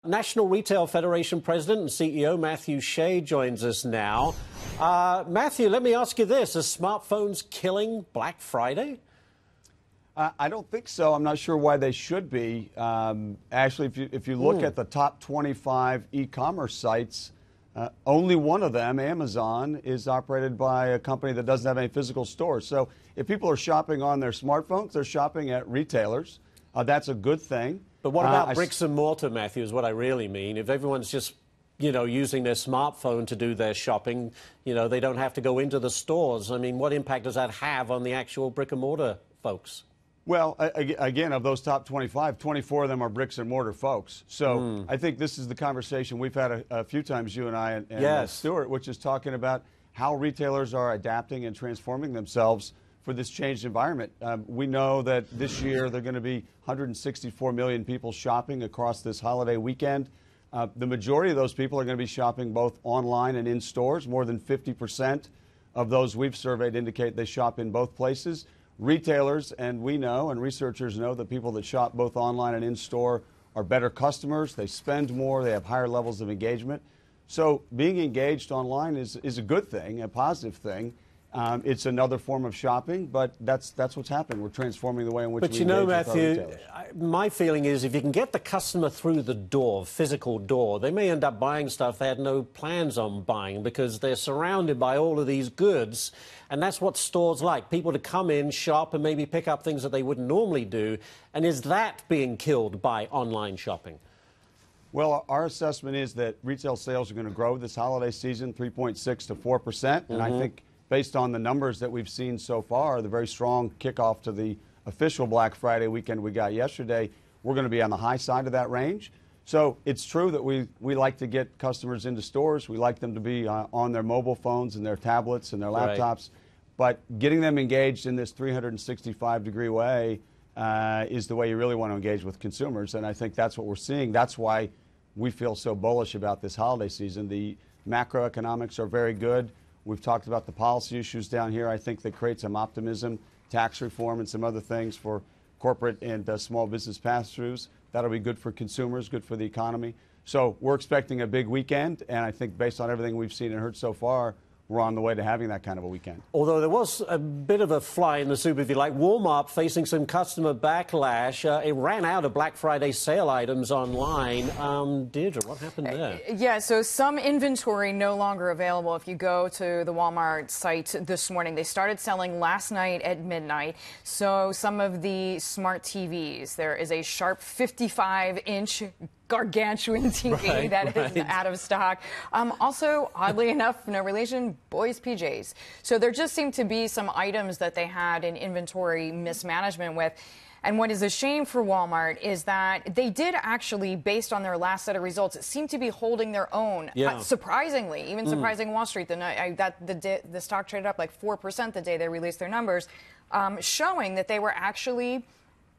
National Retail Federation President and CEO Matthew Shay joins us now. Matthew, let me ask you this. Are smartphones killing Black Friday? I don't think so. I'm not sure why they should be. Actually, if you look at the top 25 e-commerce sites, only one of them, Amazon, is operated by a company that doesn't have any physical stores. So if people are shopping on their smartphones, they're shopping at retailers. That's a good thing. But what about bricks and mortar, Matthew, is what I really mean. If everyone's just, using their smartphone to do their shopping, they don't have to go into the stores. I mean, what impact does that have on the actual brick and mortar folks? Well, again, of those top 25, 24 of them are bricks and mortar folks. So I think this is the conversation we've had a few times, you and I and Stuart, which is talking about how retailers are adapting and transforming themselves for this changed environment. We know that this year there are going to be 164 million people shopping across this holiday weekend. The majority of those people are going to be shopping both online and in stores. More than 50% of those we've surveyed indicate they shop in both places. Retailers, and we know, and researchers know, that people that shop both online and in store are better customers. They spend more. They have higher levels of engagement. So being engaged online is a good thing, a positive thing. It's another form of shopping, but that's what's happening. We're transforming the way in which we engage with our retailers. Matthew, my feeling is if you can get the customer through the door, physical door, they may end up buying stuff they had no plans on buying because they're surrounded by all of these goods, and that's what stores like, people to come in, shop, and maybe pick up things that they wouldn't normally do. And is that being killed by online shopping? Well, our assessment is that retail sales are going to grow this holiday season, 3.6 to 4%, and I think based on the numbers that we've seen so far, the very strong kickoff to the official Black Friday weekend we got yesterday, we're going to be on the high side of that range. So it's true that we like to get customers into stores. We like them to be on their mobile phones and their tablets and their laptops. But getting them engaged in this 365-degree way is the way you really want to engage with consumers. And I think that's what we're seeing. That's why we feel so bullish about this holiday season. The macroeconomics are very good. We've talked about the policy issues down here. I think they create some optimism, tax reform and some other things for corporate and small business pass-throughs. That'll be good for consumers, good for the economy. So we're expecting a big weekend, and I think based on everything we've seen and heard so far, we're on the way to having that kind of a weekend. Although there was a bit of a fly in the soup, if you like. Walmart facing some customer backlash. It ran out of Black Friday sale items online. Deirdre, what happened there? Yeah, so some inventory no longer available. If you go to the Walmart site this morning, they started selling last night at midnight. So some of the smart TVs, there is a Sharp 55-inch gargantuan TV that is out of stock. Also, oddly enough, no relation, boys' PJs. So there just seemed to be some items that they had in inventory mismanagement with. And what is a shame for Walmart is that they did actually, based on their last set of results, seem to be holding their own. Surprisingly, even surprising Wall Street. The stock traded up like 4% the day they released their numbers, showing that they were actually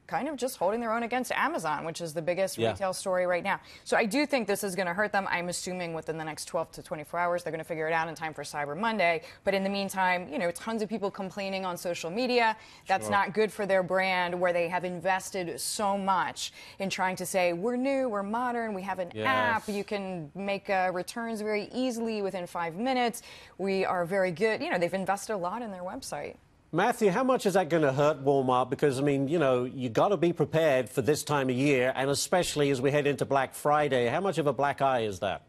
kind of just holding their own against Amazon, which is the biggest retail story right now. So I do think this is going to hurt them. I'm assuming within the next 12 to 24 hours, they're going to figure it out in time for Cyber Monday. But in the meantime, tons of people complaining on social media. That's not good for their brand, where they have invested so much in trying to say, we're new, we're modern, we have an app, you can make returns very easily within 5 minutes. We are very good. They've invested a lot in their website. Matthew, how much is that going to hurt Walmart? Because, I mean, you got to be prepared for this time of year, and especially as we head into Black Friday. How much of a black eye is that?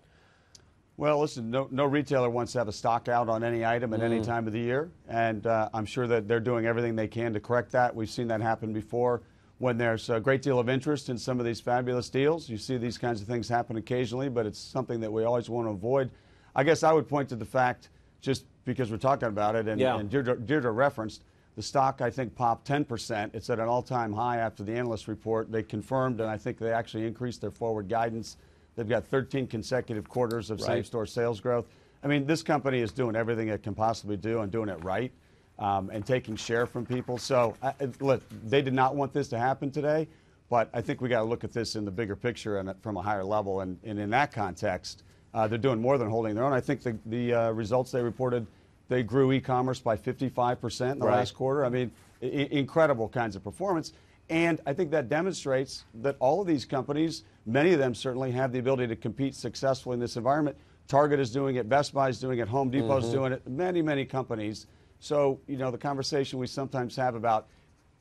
Well, listen, no retailer wants to have a stock out on any item at any time of the year, and I'm sure that they're doing everything they can to correct that. We've seen that happen before. When there's a great deal of interest in some of these fabulous deals, you see these kinds of things happen occasionally, but it's something that we always want to avoid. I guess I would point to the fact, just because we're talking about it, and Deirdre referenced, the stock, I think, popped 10%. It's at an all-time high after the analyst report. They confirmed, and I think they actually increased their forward guidance. They've got 13 consecutive quarters of same-store sales growth. I mean, this company is doing everything it can possibly do and doing it right, and taking share from people. So, look, they did not want this to happen today, but I think we got to look at this in the bigger picture and from a higher level. And in that context, they're doing more than holding their own. I think the results they reported, they grew e-commerce by 55% in the last quarter. I mean, incredible kinds of performance. And I think that demonstrates that all of these companies, many of them certainly have the ability to compete successfully in this environment. Target is doing it, Best Buy is doing it, Home Depot is doing it, many companies. So, you know, the conversation we sometimes have about,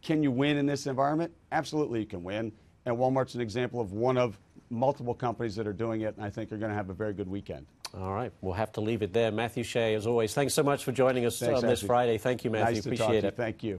can you win in this environment? Absolutely you can win. And Walmart's an example of one of multiple companies that are doing it, and I think are going to have a very good weekend. All right, we'll have to leave it there. Matthew Shay, as always, thanks so much for joining us on this Friday. Thank you, Matthew. Nice to Appreciate talk to you. it. Thank you.